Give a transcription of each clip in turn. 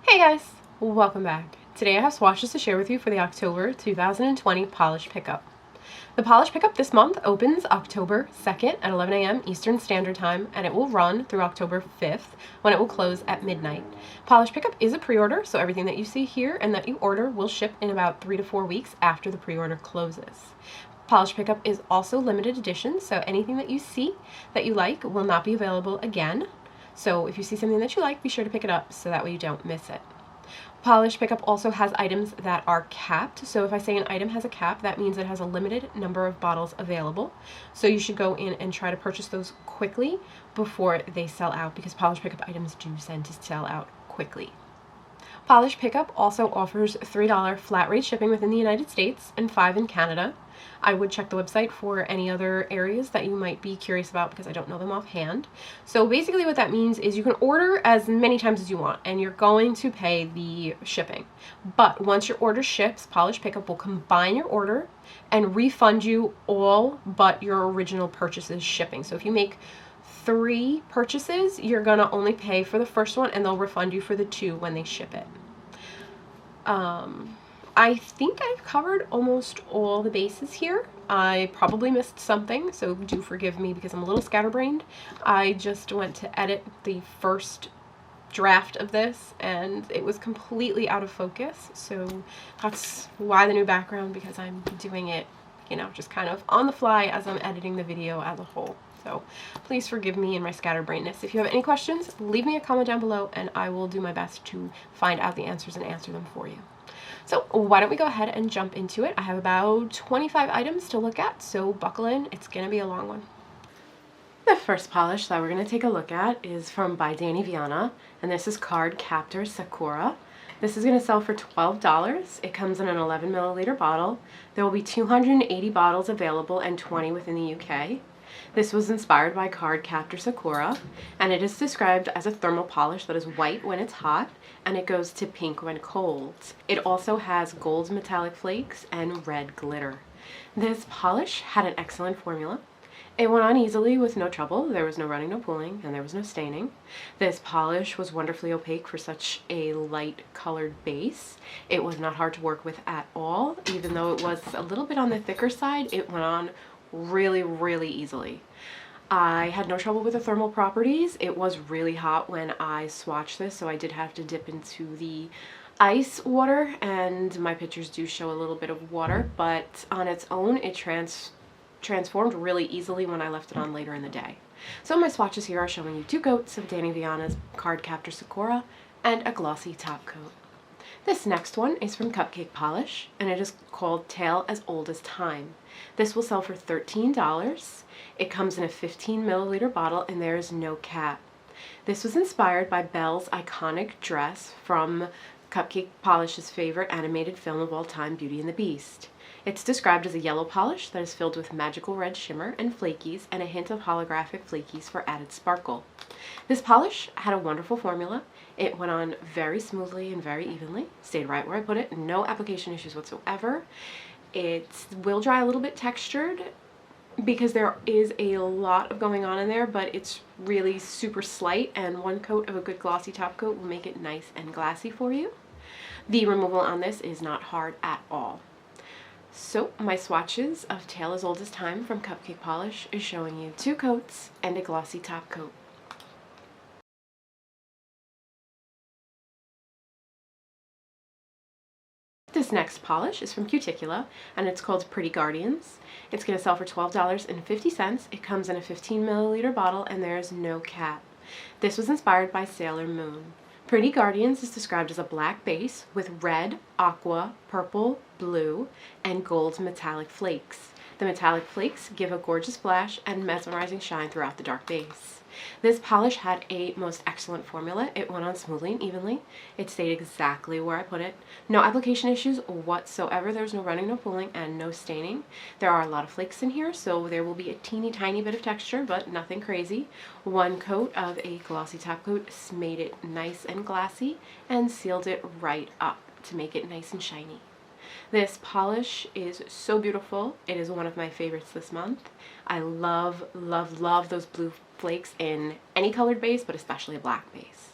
Hey guys, welcome back. Today I have swatches to share with you for the October 2020 polish pickup. The polish pickup this month opens October 2nd at 11 a.m. Eastern Standard Time, and it will run through October 5th when it will close at midnight. Polish pickup is a pre-order, so everything that you see here and that you order will ship in about 3 to 4 weeks after the pre-order closes. Polish pickup is also limited edition, so anything that you see that you like will not be available again. So if you see something that you like, be sure to pick it up so that way you don't miss it. Polish pickup also has items that are capped. So if I say an item has a cap, that means it has a limited number of bottles available. So you should go in and try to purchase those quickly before they sell out, because polish pickup items do tend to sell out quickly. Polish pickup also offers $3 flat rate shipping within the United States and $5 in Canada. I would check the website for any other areas that you might be curious about because I don't know them offhand. So basically what that means is you can order as many times as you want and you're going to pay the shipping. But once your order ships, Polish pickup will combine your order and refund you all but your original purchase's shipping. So if you make 3 purchases, you're gonna only pay for the first one and they'll refund you for the 2 when they ship it. I think I've covered almost all the bases here. I probably missed something, so do forgive me because I'm a little scatterbrained. I just went to edit the first draft of this and it was completely out of focus, so that's why the new background, because I'm doing it, you know, just kind of on the fly as I'm editing the video as a whole. So please forgive me and my scatterbrainedness. If you have any questions, leave me a comment down below and I will do my best to find out the answers and answer them for you. So why don't we go ahead and jump into it. I have about 25 items to look at, so buckle in, it's gonna be a long one. The first polish that we're gonna take a look at is from by Dany Vianna, and this is Cardcaptor Sakura. This is gonna sell for $12. It comes in an 11 milliliter bottle. There will be 280 bottles available and 20 within the UK. This was inspired by Cardcaptor Sakura, and it is described as a thermal polish that is white when it's hot, and it goes to pink when cold. It also has gold metallic flakes and red glitter. This polish had an excellent formula. It went on easily with no trouble. There was no running, no pooling, and there was no staining. This polish was wonderfully opaque for such a light colored base. It was not hard to work with at all. Even though it was a little bit on the thicker side, it went on really easily. I had no trouble with the thermal properties. It was really hot when I swatched this, so I did have to dip into the ice water, and my pictures do show a little bit of water, but on its own it transformed really easily when I left it on later in the day. So my swatches here are showing you 2 coats of Dany Vianna's Cardcaptor Sakura and a glossy top coat. This next one is from Cupcake Polish, and it is called Tale as Old as Time. This will sell for $13. It comes in a 15 milliliter bottle and there is no cap. This was inspired by Belle's iconic dress from Cupcake Polish's favorite animated film of all time, Beauty and the Beast. It's described as a yellow polish that is filled with magical red shimmer and flakies and a hint of holographic flakies for added sparkle. This polish had a wonderful formula. It went on very smoothly and very evenly, stayed right where I put it, no application issues whatsoever. It will dry a little bit textured because there is a lot of going on in there, but it's really super slight, and 1 coat of a good glossy top coat will make it nice and glassy for you. The removal on this is not hard at all. So my swatches of Tale as Old as Time from Cupcake Polish is showing you 2 coats and a glossy top coat. This next polish is from Cuticula, and it's called Pretty Guardians. It's going to sell for $12.50. It comes in a 15 milliliter bottle and there is no cap. This was inspired by Sailor Moon. Pretty Guardians is described as a black base with red, aqua, purple, blue, and gold metallic flakes. The metallic flakes give a gorgeous flash and mesmerizing shine throughout the dark base. This polish had a most excellent formula. It went on smoothly and evenly. It stayed exactly where I put it. No application issues whatsoever. There's no running, no pooling, and no staining. There are a lot of flakes in here, so there will be a teeny tiny bit of texture, but nothing crazy. 1 coat of a glossy top coat made it nice and glassy and sealed it right up to make it nice and shiny. This polish is so beautiful. It is one of my favorites this month. I love those blue flakes in any colored base, but especially a black base.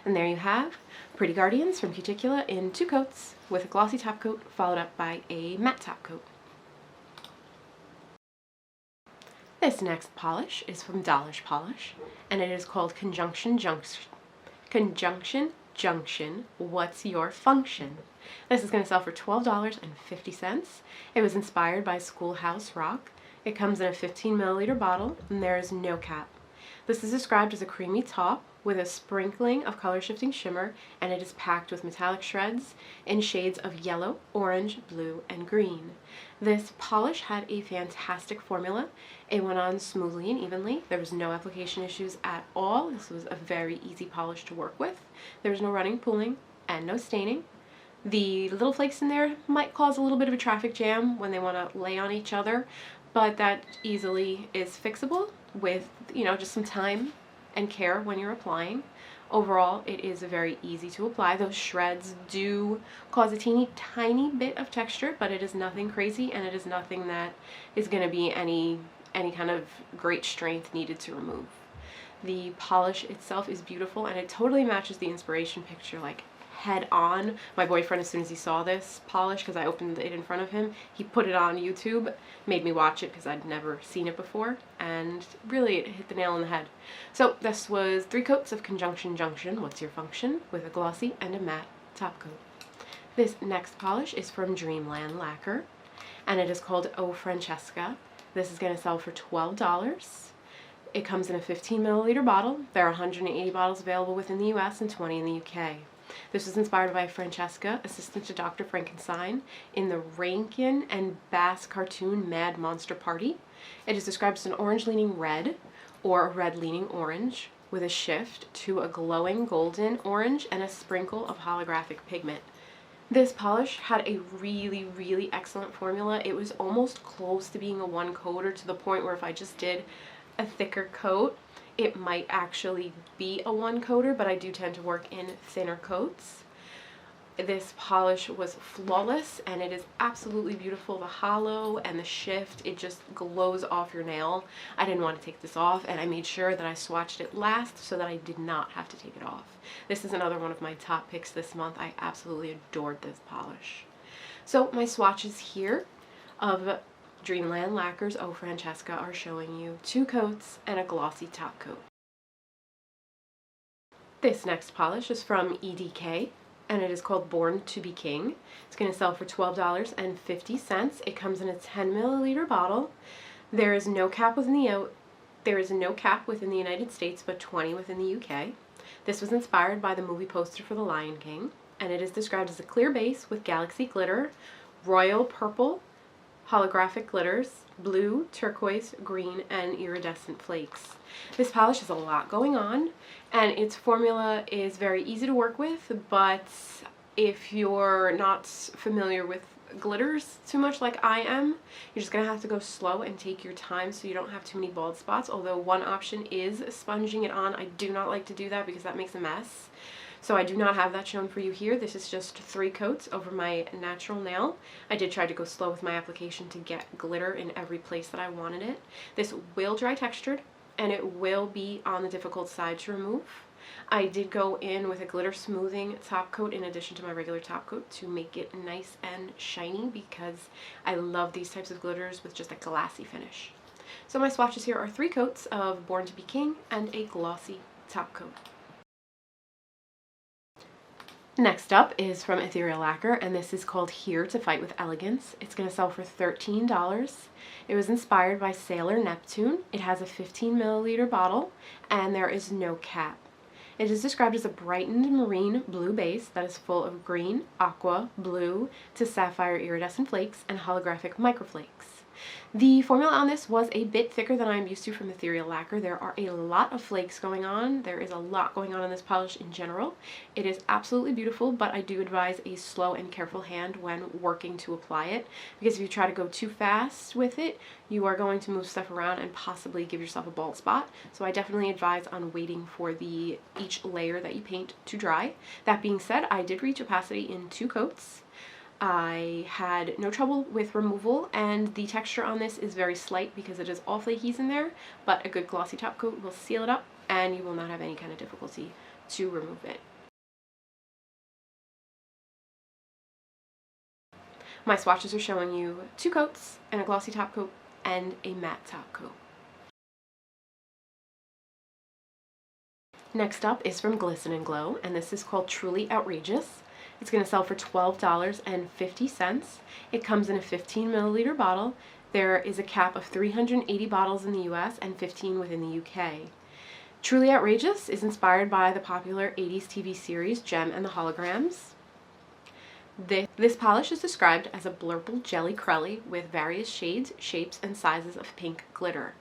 And there you have Pretty Guardians from Cuticula in 2 coats with a glossy top coat followed up by a matte top coat. This next polish is from Dollish Polish, and it is called Junction, What's Your Function? This is going to sell for $12.50. It was inspired by Schoolhouse Rock. It comes in a 15 milliliter bottle, and there is no cap. This is described as a creamy top with a sprinkling of color-shifting shimmer, and it is packed with metallic shreds in shades of yellow, orange, blue, and green. This polish had a fantastic formula. It went on smoothly and evenly. There was no application issues at all. This was a very easy polish to work with. There was no running, pooling, and no staining. The little flakes in there might cause a little bit of a traffic jam when they want to lay on each other, but that easily is fixable with, just some time and care when you're applying. Overall, it is very easy to apply. Those shreds do cause a teeny tiny bit of texture, but it is nothing crazy, and it is nothing that is going to be any kind of great strength needed to remove. The polish itself is beautiful, and it totally matches the inspiration picture, like head on. My boyfriend, as soon as he saw this polish, because I opened it in front of him, he put it on YouTube, made me watch it because I'd never seen it before, and really it hit the nail on the head. So this was 3 coats of Junction, What's Your Function, with a glossy and a matte top coat. This next polish is from Dreamland Lacquer, and it is called Oh Francesca. This is going to sell for $12. It comes in a 15 milliliter bottle. There are 180 bottles available within the US and 20 in the UK. This was inspired by Francesca, assistant to Dr. Frankenstein, in the Rankin and Bass cartoon Mad Monster Party. It is described as an orange-leaning red or a red-leaning orange with a shift to a glowing golden orange and a sprinkle of holographic pigment. This polish had a really, really excellent formula. It was almost close to being a one-coater, to the point where if I just did a thicker coat, it might actually be a one-coater, but I do tend to work in thinner coats. This polish was flawless, and it is absolutely beautiful. The hollow and the shift, it just glows off your nail. I didn't want to take this off, and I made sure that I swatched it last so that I did not have to take it off. This is another one of my top picks this month. I absolutely adored this polish. So my swatches here of Dreamland Lacquer's Oh Francesca are showing you 2 coats and a glossy top coat. This next polish is from EDK, and it is called Born to be King. It's going to sell for $12.50. It comes in a 10 milliliter bottle. There is no cap within the United States, but 20 within the UK. This was inspired by the movie poster for The Lion King, and it is described as a clear base with galaxy glitter, royal purple, holographic glitters, blue, turquoise, green, and iridescent flakes. This polish has a lot going on, and its formula is very easy to work with, but if you're not familiar with glitters too much like I am, you're just going to have to go slow and take your time so you don't have too many bald spots, although one option is sponging it on. I do not like to do that because that makes a mess. So I do not have that shown for you here. This is just 3 coats over my natural nail. I did try to go slow with my application to get glitter in every place that I wanted it. This will dry textured, and it will be on the difficult side to remove. I did go in with a glitter smoothing top coat in addition to my regular top coat to make it nice and shiny, because I love these types of glitters with just a glassy finish. So my swatches here are 3 coats of Born to be King and a glossy top coat. Next up is from Ethereal Lacquer, and this is called Here to Fight with Elegance. It's going to sell for $13. It was inspired by Sailor Neptune. It has a 15 milliliter bottle, and there is no cap. It is described as a brightened marine blue base that is full of green, aqua, blue to sapphire iridescent flakes and holographic microflakes. The formula on this was a bit thicker than I'm used to from Ethereal Lacquer. There are a lot of flakes going on. There is a lot going on in this polish in general. It is absolutely beautiful, but I do advise a slow and careful hand when working to apply it, because if you try to go too fast with it, you are going to move stuff around and possibly give yourself a bald spot. So I definitely advise on waiting for each layer that you paint to dry. That being said, I did reach opacity in 2 coats. I had no trouble with removal, and the texture on this is very slight because it is all flakies in there, but a good glossy top coat will seal it up and you will not have any kind of difficulty to remove it. My swatches are showing you 2 coats and a glossy top coat and a matte top coat. Next up is from Glsen Glow, and this is called Truly Outrageous. It's going to sell for $12.50. It comes in a 15 milliliter bottle. There is a cap of 380 bottles in the US and 15 within the UK. Truly Outrageous is inspired by the popular 80s TV series Jem and the Holograms. This polish is described as a blurple jelly crelly with various shades, shapes, and sizes of pink glitter.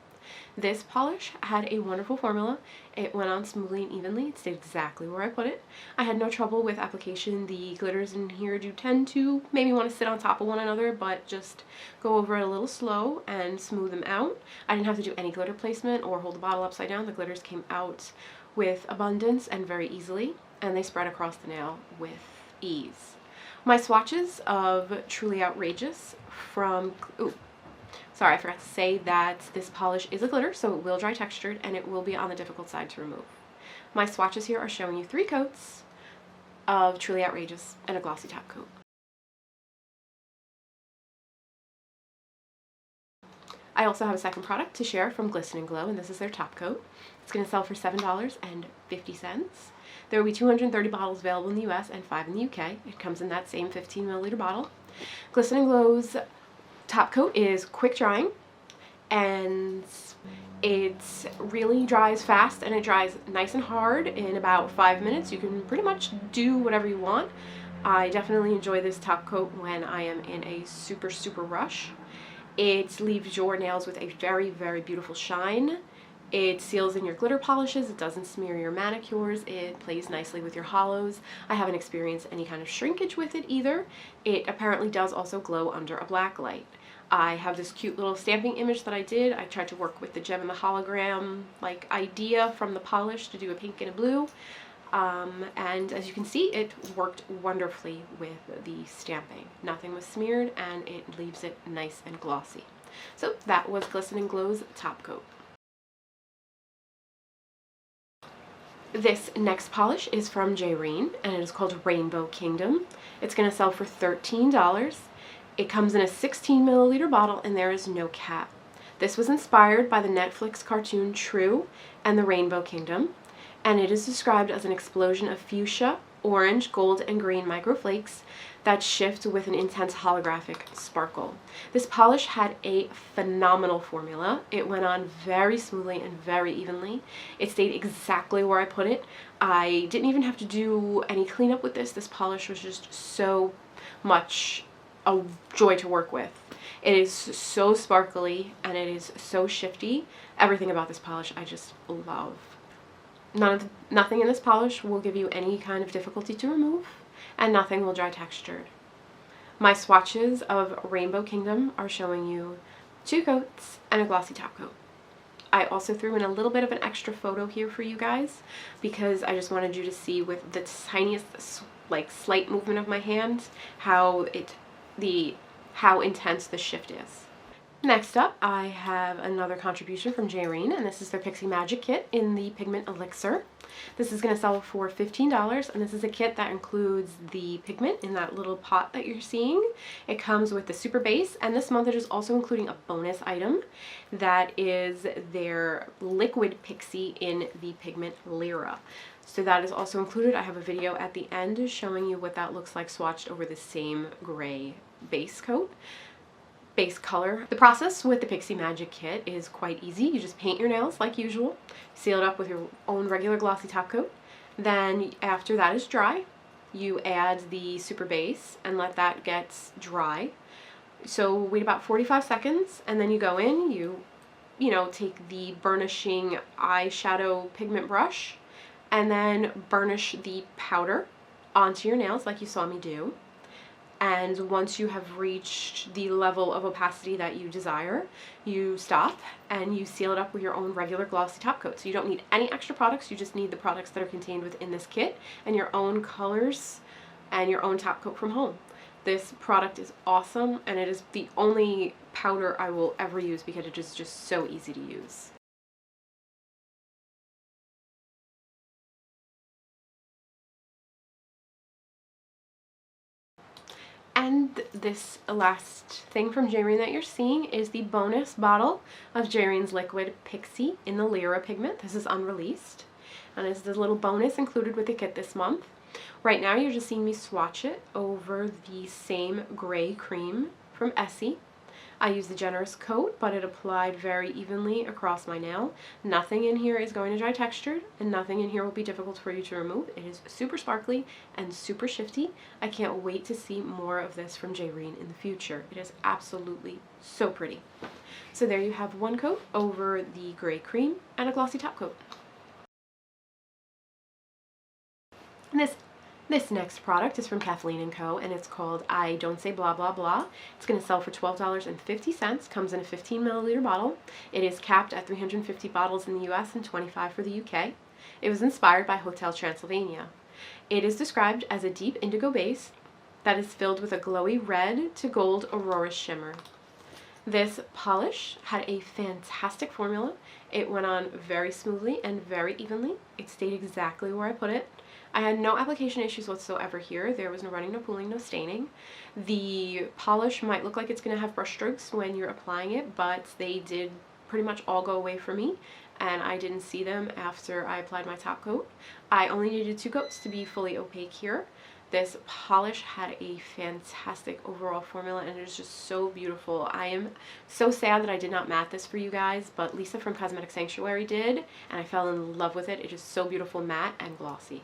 This polish had a wonderful formula. It went on smoothly and evenly. It stayed exactly where I put it. I had no trouble with application. The glitters in here do tend to maybe want to sit on top of one another, but just go over it a little slow and smooth them out. I didn't have to do any glitter placement or hold the bottle upside down. The glitters came out with abundance and very easily, and they spread across the nail with ease. My swatches of Truly Outrageous from... Sorry, I forgot to say that this polish is a glitter, so it will dry textured and it will be on the difficult side to remove. My swatches here are showing you 3 coats of Truly Outrageous and a glossy top coat. I also have a second product to share from Glisten Glow, and this is their top coat. It's going to sell for $7.50. There will be 230 bottles available in the US and 5 in the UK. It comes in that same 15 milliliter bottle. Glisten Glow's top coat is quick drying, and it really dries fast, and it dries nice and hard in about 5 minutes. You can pretty much do whatever you want. I definitely enjoy this top coat when I am in a super rush. It leaves your nails with a very beautiful shine. It seals in your glitter polishes, it doesn't smear your manicures, it plays nicely with your hollows. I haven't experienced any kind of shrinkage with it either. It apparently does also glow under a black light. I have this cute little stamping image that I did. I tried to work with the gem and the hologram like idea from the polish to do a pink and a blue. And as you can see, it worked wonderfully with the stamping. Nothing was smeared and it leaves it nice and glossy. So that was Glisten Glow's top coat. This next polish is from Jreine, and it is called Rainbow Kingdom. It's going to sell for $13. It comes in a 16 milliliter bottle and there is no cap. This was inspired by the Netflix cartoon True and the Rainbow Kingdom, and it is described as an explosion of fuchsia, orange, gold, and green microflakes that shift with an intense holographic sparkle. This polish had a phenomenal formula. It went on very smoothly and very evenly. It stayed exactly where I put it. I didn't even have to do any cleanup with this. This polish was just so much a joy to work with. It is so sparkly and it is so shifty. Everything about this polish I just love. Nothing in this polish will give you any kind of difficulty to remove, and nothing will dry textured. My swatches of Rainbow Kingdom are showing you 2 coats and a glossy top coat. I also threw in a little bit of an extra photo here for you guys because I just wanted you to see with the tiniest like slight movement of my hand how intense the shift is. Next up, I have another contribution from Jreine, and this is their Pixie Magic Kit in the Pigment Elixir. This is going to sell for $15, and this is a kit that includes the pigment in that little pot that you're seeing. It comes with the super base, and this month it is also including a bonus item that is their liquid Pixie in the Pigment Lira. So that is also included. I have a video at the end showing you what that looks like swatched over the same gray base color. The process with the Pixie Magic Kit is quite easy. You just paint your nails like usual, seal it up with your own regular glossy top coat. Then after that is dry, you add the super base and let that get dry. So wait about 45 seconds and then you go in, you take the burnishing eyeshadow pigment brush and then burnish the powder onto your nails like you saw me do. And once you have reached the level of opacity that you desire, you stop and you seal it up with your own regular glossy top coat. So you don't need any extra products, you just need the products that are contained within this kit and your own colors and your own top coat from home. This product is awesome, and it is the only powder I will ever use because it is just so easy to use. And this last thing from Jreine that you're seeing is the bonus bottle of Jreine's liquid Pixie in the Lira pigment. This is unreleased, and it's the little bonus included with the kit this month. Right now you're just seeing me swatch it over the same gray cream from Essie. I used the generous coat, but it applied very evenly across my nail. Nothing in here is going to dry textured, and nothing in here will be difficult for you to remove. It is super sparkly and super shifty. I can't wait to see more of this from Jreine in the future. It is absolutely so pretty. So there you have one coat over the gray cream and a glossy top coat. This next product is from Kathleen & Co. and it's called I Don't Say Blah Blah Blah. It's going to sell for $12.50. Comes in a 15 milliliter bottle. It is capped at 350 bottles in the US and 25 for the UK. It was inspired by Hotel Transylvania. It is described as a deep indigo base that is filled with a glowy red to gold aurora shimmer. This polish had a fantastic formula. It went on very smoothly and very evenly. It stayed exactly where I put it. I had no application issues whatsoever here. There was no running, no pooling, no staining. The polish might look like it's going to have brush strokes when you're applying it, but they did pretty much all go away for me, and I didn't see them after I applied my top coat. I only needed 2 coats to be fully opaque here. This polish had a fantastic overall formula, and it is just so beautiful. I am so sad that I did not matte this for you guys, but Lisa from Cosmetic Sanctuary did, and I fell in love with it. It is so beautiful, matte and glossy.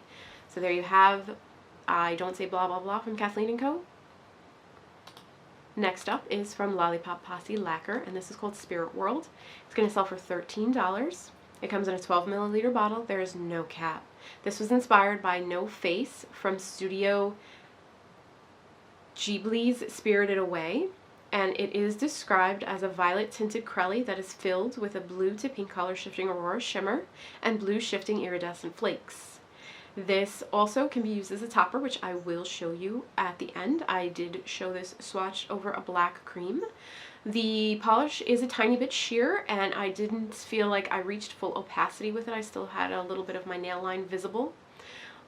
So there you have I Don't Say Blah Blah Blah from Kathleen & Co. Next up is from Lollipop Posse Lacquer, and this is called Spirit World. It's going to sell for $13. It comes in a 12 milliliter bottle. There is no cap. This was inspired by No Face from Studio Ghibli's Spirited Away, and it is described as a violet tinted crelly that is filled with a blue to pink color shifting aurora shimmer and blue shifting iridescent flakes. This also can be used as a topper, which I will show you at the end. I did show this swatched over a black cream. The polish is a tiny bit sheer, and I didn't feel like I reached full opacity with it. I still had a little bit of my nail line visible,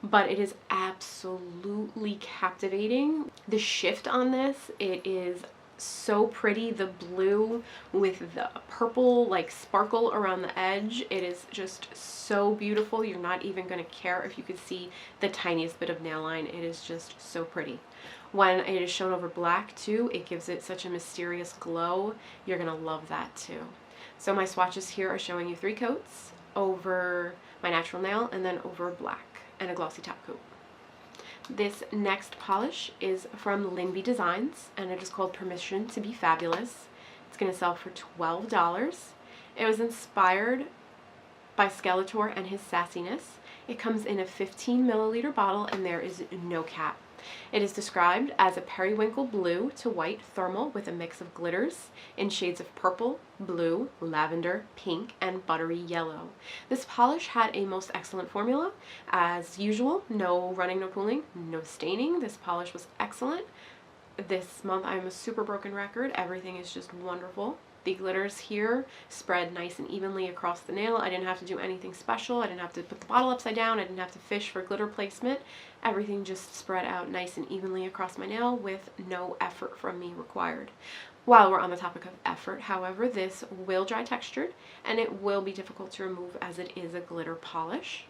but it is absolutely captivating. The shift on this, it is so pretty. The blue with the purple like sparkle around the edge, it is just so beautiful. You're not even going to care if you could see the tiniest bit of nail line. It is just so pretty. When it is shown over black too, it gives it such a mysterious glow. You're going to love that too. So my swatches here are showing you 3 coats over my natural nail and then over black and a glossy top coat. This next polish is from LynBDesigns, and it is called Permission to Be Fabulous. It's going to sell for $12. It was inspired by Skeletor and his sassiness. It comes in a 15 milliliter bottle, and there is no cap. It is described as a periwinkle blue to white thermal with a mix of glitters in shades of purple, blue, lavender, pink, and buttery yellow. This polish had a most excellent formula. As usual, no running, no pooling, no staining. This polish was excellent. This month I'm a super broken record. Everything is just wonderful. The glitters here spread nice and evenly across the nail. I didn't have to do anything special. I didn't have to put the bottle upside down. I didn't have to fish for glitter placement. Everything just spread out nice and evenly across my nail with no effort from me required. While we're on the topic of effort, however, this will dry textured and it will be difficult to remove as it is a glitter polish.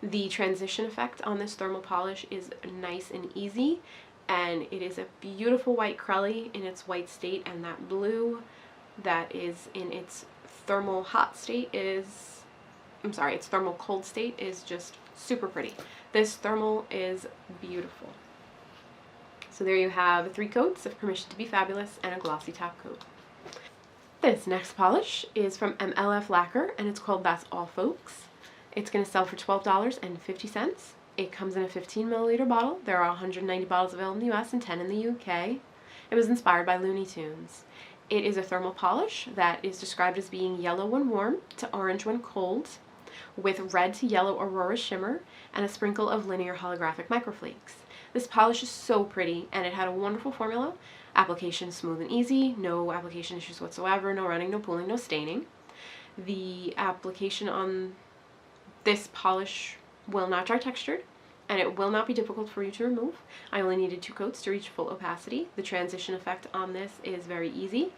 The transition effect on this thermal polish is nice and easy, and it is a beautiful white crelly in its white state, and that blue that is in its thermal hot state is, its thermal cold state is just super pretty. This thermal is beautiful. So there you have 3 coats of Permission to Be Fabulous and a glossy top coat. This next polish is from MLF Lacquer, and it's called That's All Folks. It's going to sell for $12.50. It comes in a 15 milliliter bottle. There are 190 bottles available in the US and 10 in the UK. It was inspired by Looney Tunes. It is a thermal polish that is described as being yellow when warm to orange when cold, with red to yellow aurora shimmer and a sprinkle of linear holographic microflakes. This polish is so pretty, and it had a wonderful formula. Application smooth and easy, no application issues whatsoever, no running, no pooling, no staining. The application on this polish will not dry textured. and it will not be difficult for you to remove. I only needed 2 coats to reach full opacity. The transition effect on this is very easy.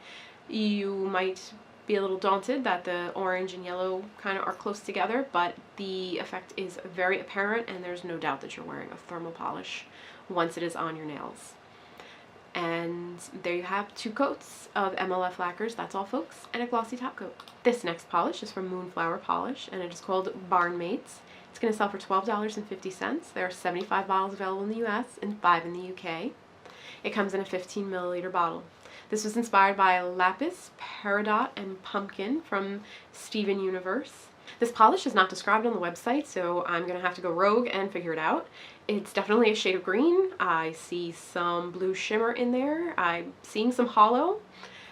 You might be a little daunted that the orange and yellow kind of are close together, but the effect is very apparent and there's no doubt that you're wearing a thermal polish once it is on your nails. And there you have 2 coats of MLF lacquers, that's all folks, and a glossy top coat. This next polish is from Moonflower Polish, and it is called Barnmates. It's going to sell for $12.50. There are 75 bottles available in the US and 5 in the UK. It comes in a 15 milliliter bottle. This was inspired by Lapis, Peridot, and Pumpkin from Steven Universe. This polish is not described on the website, so I'm going to have to go rogue and figure it out. It's definitely a shade of green. I see some blue shimmer in there. I'm seeing some hollow.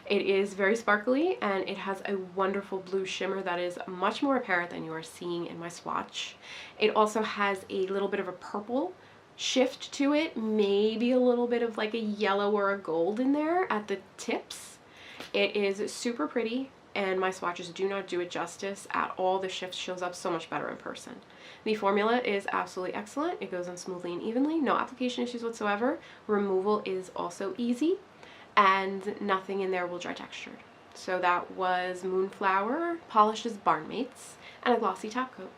It is very sparkly, and it has a wonderful blue shimmer that is much more apparent than you are seeing in my swatch. It also has a little bit of a purple shift to it, maybe a little bit of like a yellow or a gold in there at the tips. It is super pretty, and my swatches do not do it justice at all. The shift shows up so much better in person. The formula is absolutely excellent. It goes on smoothly and evenly, no application issues whatsoever. Removal is also easy, and nothing in there will dry textured. So that was Moonflower Polishes Barnmates and a glossy top coat.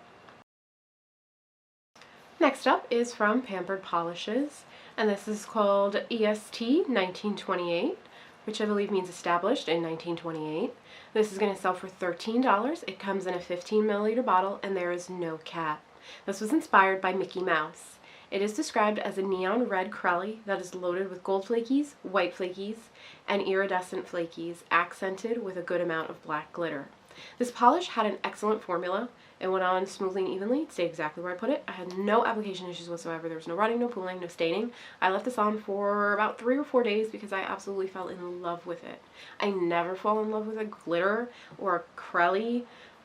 Next up is from Pampered Polishes, and this is called EST 1928, which I believe means established in 1928. This is going to sell for $13. It comes in a 15 milliliter bottle, and there is no cap. This was inspired by Mickey Mouse. It is described as a neon red crelly that is loaded with gold flakies, white flakies, and iridescent flakies, accented with a good amount of black glitter. This polish had an excellent formula. It went on smoothly and evenly. It stayed exactly where I put it. I had no application issues whatsoever. There was no running, no pooling, no staining. I left this on for about 3 or 4 days because I absolutely fell in love with it. I never fall in love with a glitter or a crelly,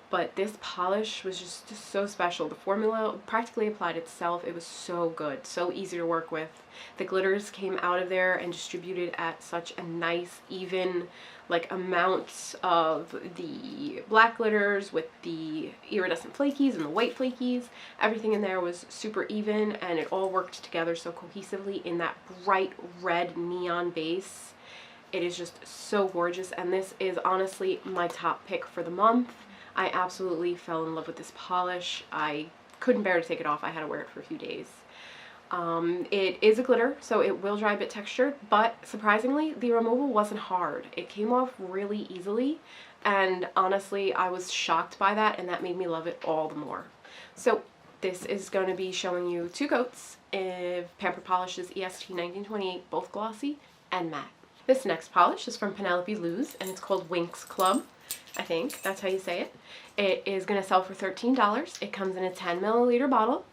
but this polish was just so special. The formula practically applied itself. It was so good, so easy to work with. The glitters came out of there and distributed at such a nice, even amount of the black glitters with the iridescent flakies and the white flakies. Everything in there was super even, and it all worked together so cohesively in that bright red neon base. It is just so gorgeous, and this is honestly my top pick for the month. I absolutely fell in love with this polish. I couldn't bear to take it off. I had to wear it for a few days. It is a glitter, so it will dry a bit textured, but surprisingly, the removal wasn't hard. It came off really easily, and honestly, I was shocked by that, and that made me love it all the more. So this is going to be showing you 2 coats of Pampered Polishes EST 1928, both glossy and matte. This next polish is from Penelope Luz, and it's called Winx Club. I think that's how you say it. It is going to sell for $13. It comes in a 10 milliliter bottle.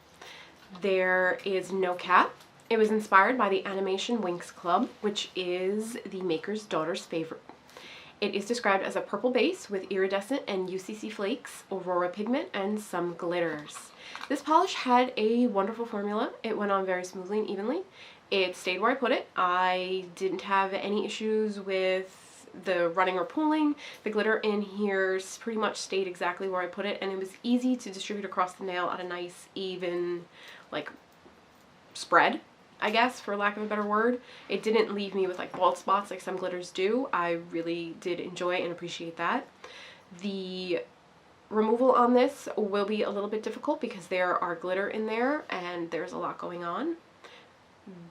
There is no cap. It was inspired by the animation Winx Club, which is the maker's daughter's favorite. It is described as a purple base with iridescent and UCC flakes, aurora pigment, and some glitters. This polish had a wonderful formula. It went on very smoothly and evenly. It stayed where I put it. I didn't have any issues with the running or pulling. The glitter in here pretty much stayed exactly where I put it, and it was easy to distribute across the nail at a nice, even, spread, I guess, for lack of a better word. It didn't leave me with bald spots like some glitters do. I really did enjoy and appreciate that. The removal on this will be a little bit difficult because there are glitter in there and there's a lot going on.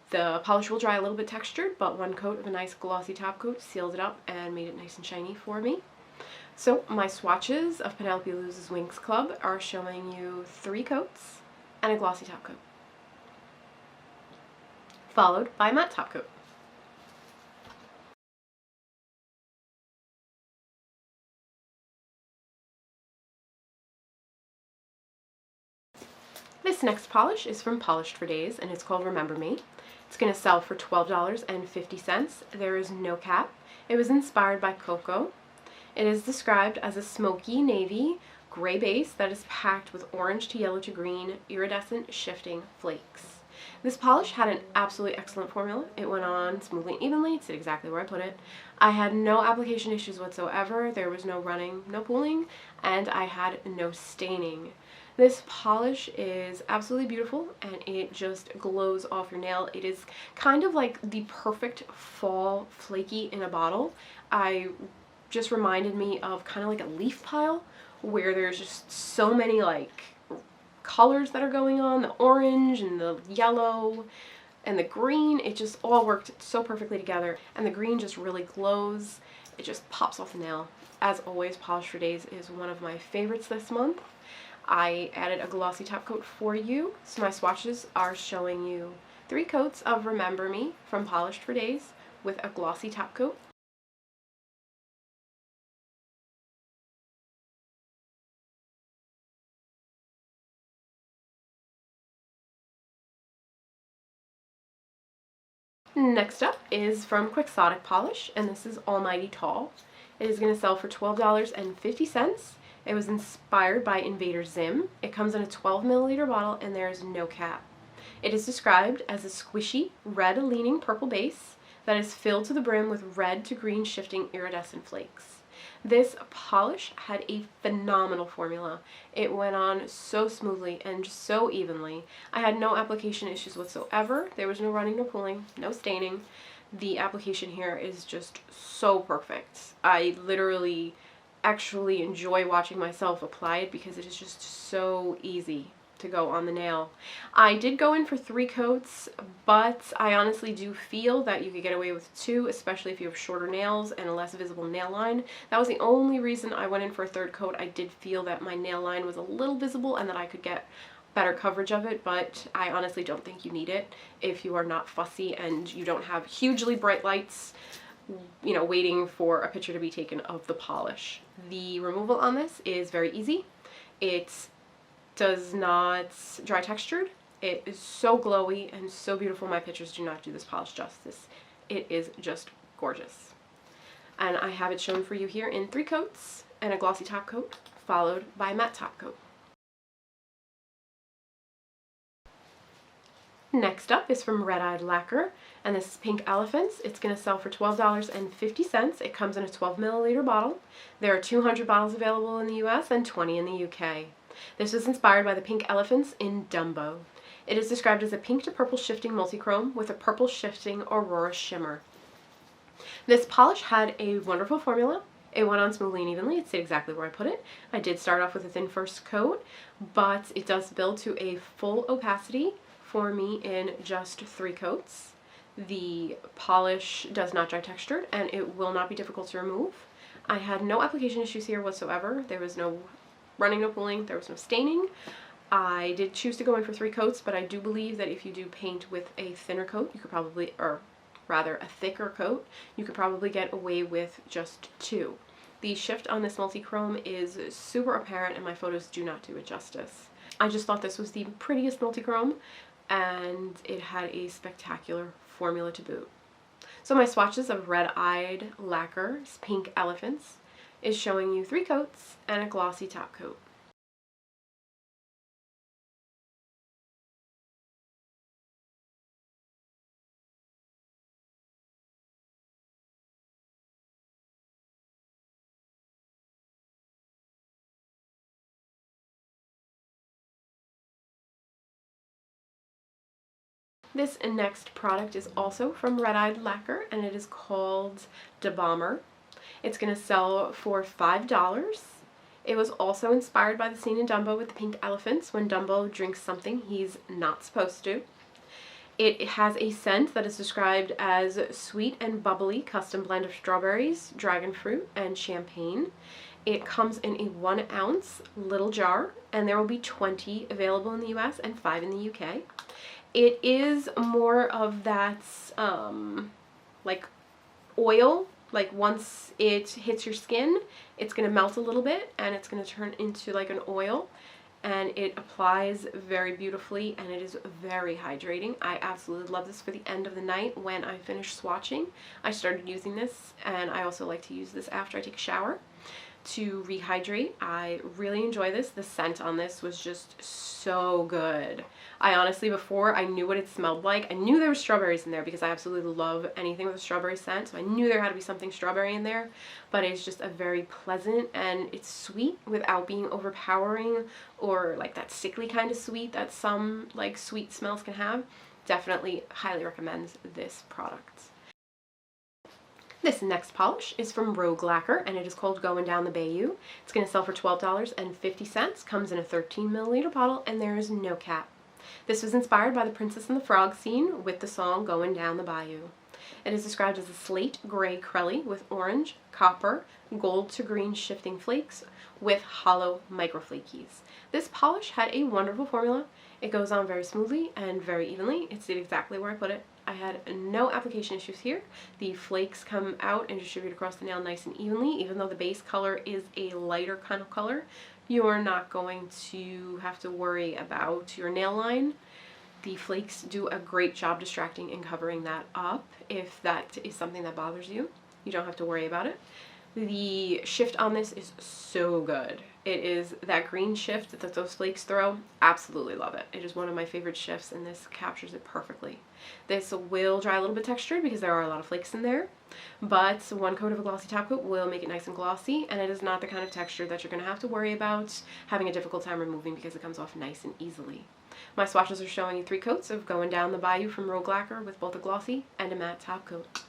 The polish will dry a little bit textured, but 1 coat of a nice glossy top coat sealed it up and made it nice and shiny for me. So my swatches of Penelope Luz's Winx Club are showing you 3 coats and a glossy top coat, followed by a matte top coat. This next polish is from Polished for Days, and it's called Remember Me. It's going to sell for $12.50. There is no cap. It was inspired by Cocoa. It is described as a smoky navy gray base that is packed with orange to yellow to green iridescent shifting flakes. This polish had an absolutely excellent formula. It went on smoothly and evenly. It stayed exactly where I put it. I had no application issues whatsoever. There was no running, no pooling, and I had no staining. This polish is absolutely beautiful and it just glows off your nail. It is kind of like the perfect fall flaky in a bottle. Just reminded me of kind of like a leaf pile where there's just so many like colors that are going on, the orange and the yellow and the green. It just all worked so perfectly together, and the green just really glows. It just pops off the nail. As always, Polish for Days is one of my favorites this month. I added a glossy top coat for you, so my swatches are showing you 3 coats of Remember Me from Polished for Days with a glossy top coat. Next up is from Quixotic Polish, and this is Almighty Tall. It is going to sell for $12.50. It was inspired by Invader Zim. It comes in a 12 milliliter bottle and there is no cap. It is described as a squishy, red-leaning purple base that is filled to the brim with red to green shifting iridescent flakes. This polish had a phenomenal formula. It went on so smoothly and so evenly. I had no application issues whatsoever. There was no running, no pooling, no staining. The application here is just so perfect. I literally actually enjoy watching myself apply it because it is just so easy to go on the nail. I did go in for 3 coats, but I honestly do feel that you could get away with 2, especially if you have shorter nails and a less visible nail line. That was the only reason I went in for a 3rd coat. I did feel that my nail line was a little visible and that I could get better coverage of it, but I honestly don't think you need it if you are not fussy and you don't have hugely bright lights, you know, waiting for a picture to be taken of the polish. The removal on this is very easy. It does not dry textured. It is so glowy and so beautiful. My pictures do not do this polish justice. It is just gorgeous. And I have it shown for you here in 3 coats and a glossy top coat followed by a matte top coat. Next up is from Red Eyed Lacquer, and this is Pink Elephants. It's going to sell for $12.50. It comes in a 12 milliliter bottle. There are 200 bottles available in the US and 20 in the UK. This was inspired by the pink elephants in Dumbo. It is described as a pink to purple shifting multichrome with a purple shifting aurora shimmer. This polish had a wonderful formula. It went on smoothly and evenly. It stayed exactly where I put it. I did start off with a thin first coat, but it does build to a full opacity for me in just 3 coats. The polish does not dry textured and it will not be difficult to remove. I had no application issues here whatsoever. There was no running, no pooling, there was no staining. I did choose to go in for 3 coats, but I do believe that if you do paint with a thinner coat, you could probably, or rather a thicker coat, you could probably get away with just 2. The shift on this multi-chrome is super apparent and my photos do not do it justice. I just thought this was the prettiest multi-chrome and it had a spectacular formula to boot. So my swatches of Red Eyed Lacquer's Pink Elephants is showing you 3 coats and a glossy top coat. This next product is also from Red Eyed Lacquer and it is called Da Bomber. It's going to sell for $5. It was also inspired by the scene in Dumbo with the pink elephants when Dumbo drinks something he's not supposed to. It has a scent that is described as sweet and bubbly custom blend of strawberries, dragon fruit, and champagne. It comes in a 1 ounce little jar and there will be 20 available in the US and 5 in the UK. It is more of that like oil, like once it hits your skin, it's going to melt a little bit and it's going to turn into like an oil, and it applies very beautifully and it is very hydrating. I absolutely love this for the end of the night when I finish swatching. I started using this and I also like to use this after I take a shower. to rehydrate. I really enjoy this. The scent on this was just so good. I honestly, before I knew what it smelled like, I knew there were strawberries in there because I absolutely love anything with a strawberry scent, so I knew there had to be something strawberry in there, but it's just a very pleasant, and it's sweet without being overpowering or like that sickly kind of sweet that some like sweet smells can have. Definitely highly recommends this product. This next polish is from Rogue Lacquer, and it is called Going Down the Bayou. It's going to sell for $12.50, comes in a 13 milliliter bottle, and there is no cap. This was inspired by the Princess and the Frog scene with the song Going Down the Bayou. It is described as a slate gray crelly with orange, copper, gold to green shifting flakes with hollow microflakies. This polish had a wonderful formula. It goes on very smoothly and very evenly. It stayed exactly where I put it. I had no application issues here. The flakes come out and distribute across the nail nice and evenly. Even though the base color is a lighter kind of color, you're not going to have to worry about your nail line. The flakes do a great job distracting and covering that up. If that is something that bothers you, you don't have to worry about it. The shift on this is so good. It is that green shift that those flakes throw. Absolutely love it. It is one of my favorite shifts, and this captures it perfectly. This will dry a little bit textured because there are a lot of flakes in there, but one coat of a glossy top coat will make it nice and glossy, and it is not the kind of texture that you're going to have to worry about having a difficult time removing because it comes off nice and easily. My swatches are showing you 3 coats of Going Down the Bayou from Rogue Lacquer with both a glossy and a matte top coat.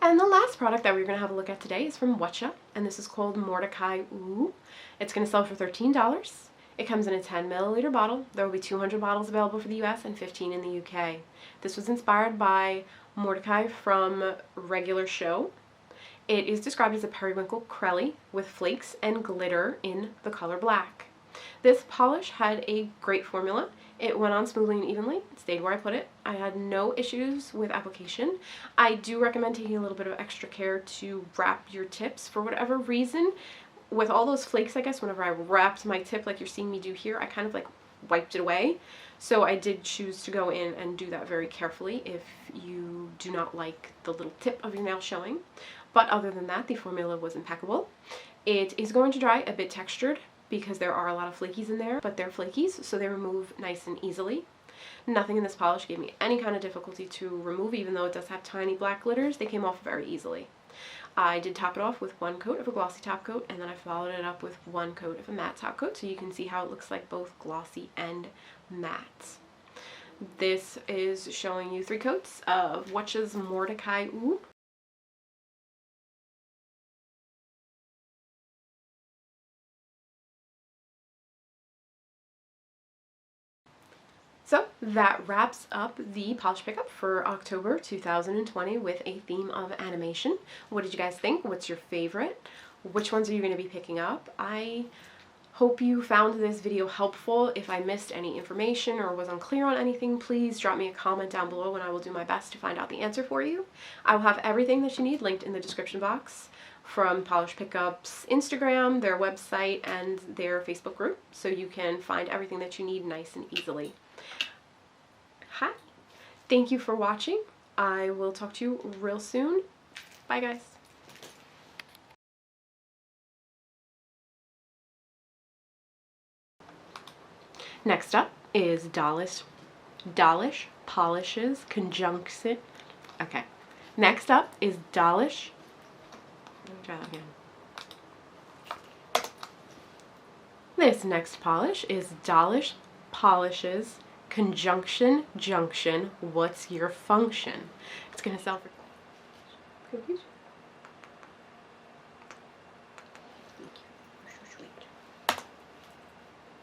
And the last product that we're going to have a look at today is from Watcha, and this is called Mordecai Ooh. It's going to sell for $13. It comes in a 10 milliliter bottle. There will be 200 bottles available for the US and 15 in the UK. This was inspired by Mordecai from Regular Show. It is described as a periwinkle crelly with flakes and glitter in the color black. This polish had a great formula. It went on smoothly and evenly. It stayed where I put it. I had no issues with application. I do recommend taking a little bit of extra care to wrap your tips for whatever reason. With all those flakes, I guess, whenever I wrapped my tip like you're seeing me do here, I kind of like wiped it away. So I did choose to go in and do that very carefully if you do not like the little tip of your nail showing. But other than that, the formula was impeccable. It is going to dry a bit textured because there are a lot of flakies in there, but they're flakies, so they remove nice and easily. Nothing in this polish gave me any kind of difficulty to remove, even though it does have tiny black glitters. They came off very easily. I did top it off with 1 coat of a glossy top coat, and then I followed it up with 1 coat of a matte top coat, so you can see how it looks like both glossy and matte. This is showing you 3 coats of Watcha's Mordecai Ooh. So that wraps up the polish pickup for October 2020 with a theme of animation. What did you guys think? What's your favorite? Which ones are you going to be picking up? I hope you found this video helpful. If I missed any information or was unclear on anything, please drop me a comment down below and I will do my best to find out the answer for you. I will have everything that you need linked in the description box, from Polish Pickup's Instagram, their website, and their Facebook group, so you can find everything that you need nice and easily. Hi. Thank you for watching. I will talk to you real soon. Bye, guys. Next up is Dollish Polishes Junction. Okay. Next up is Dollish. Let me try that again. This next polish is Dollish Polishes Junction. What's your function? It's gonna sell for cookies.